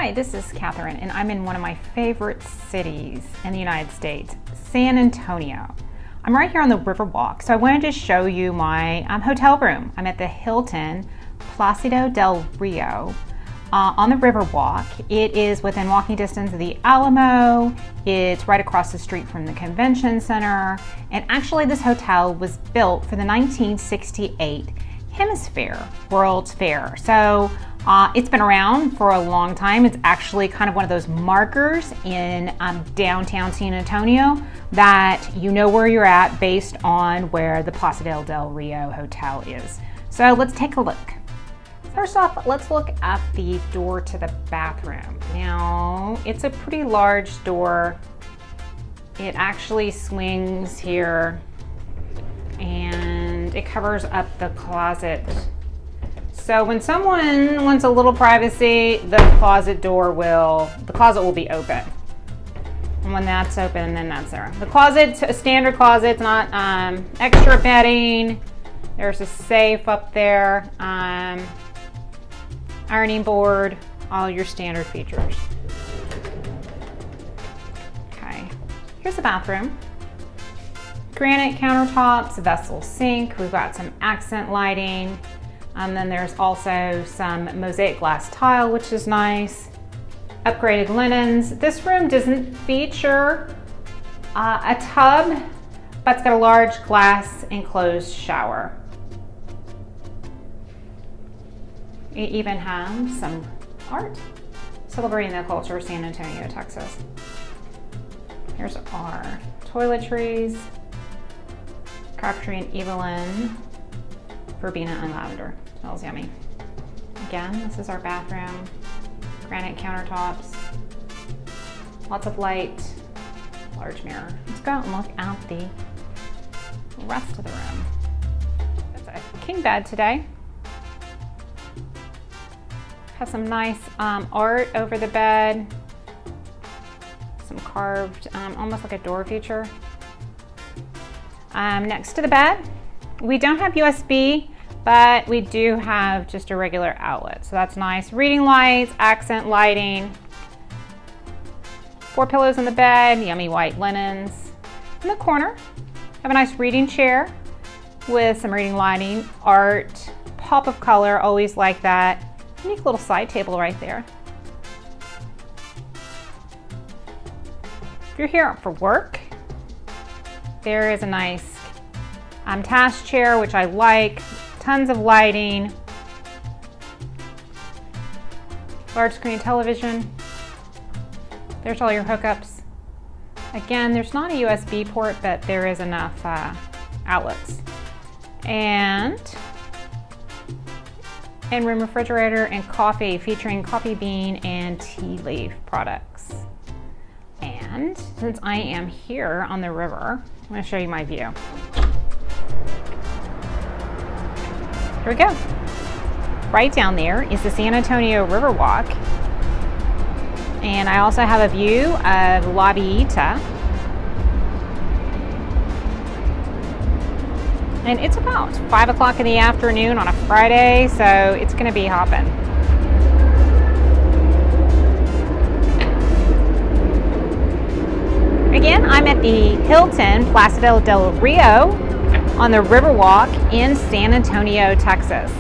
Hi, this is Catherine, and I'm in one of my favorite cities in the United States, San Antonio. I'm right here on the Riverwalk, so I wanted to show you my hotel room. I'm at the Hilton Palacio Del Rio on the Riverwalk. It is within walking distance of the Alamo. It's right across the street from the convention center. And actually, this hotel was built for the 1968 Hemisphere World's Fair. So it's been around for a long time. It's actually kind of one of those markers in downtown San Antonio that you know where you're at based on where the Palacio Del Rio Hotel is. So let's take a look. First off, let's look at the door to the bathroom. Now, it's a pretty large door. It actually swings here and it covers up the closet. So when someone wants a little privacy, the closet will be open. And when that's open, then that's there. The closet's a standard closet, it's not extra bedding. There's a safe up there, ironing board, all your standard features. Okay, here's the bathroom. Granite countertops, vessel sink. We've got some accent lighting. And then there's also some mosaic glass tile, which is nice. Upgraded linens. This room doesn't feature a tub, but it's got a large glass enclosed shower. It even has some art celebrating the culture of San Antonio, Texas. Here's our toiletries. Crabtree and Evelyn, verbena and lavender. Smells yummy. Again, this is our bathroom. Granite countertops. Lots of light. Large mirror. Let's go out and look at the rest of the room. That's a king bed today. Has some nice art over the bed. Some carved, almost like a door feature. Next to the bed, we don't have USB, but we do have just a regular outlet. So that's nice. Reading lights, accent lighting. 4 pillows in the bed, yummy white linens. In the corner, have a nice reading chair with some reading lighting, art, pop of color, always like that. Unique little side table right there. If you're here for work, there is a nice task chair, which I like. Tons of lighting. Large screen television. There's all your hookups. Again, there's not a USB port, but there is enough outlets. And in-room refrigerator and coffee, featuring coffee bean and tea leaf products. And since I am here on the river, I'm going to show you my view. Here we go. Right down there is the San Antonio Riverwalk. And I also have a view of La Villita. And it's about 5 o'clock in the afternoon on a Friday, so it's going to be hopping. Again, I'm at the Hilton Palacio Del Rio on the Riverwalk in San Antonio, Texas.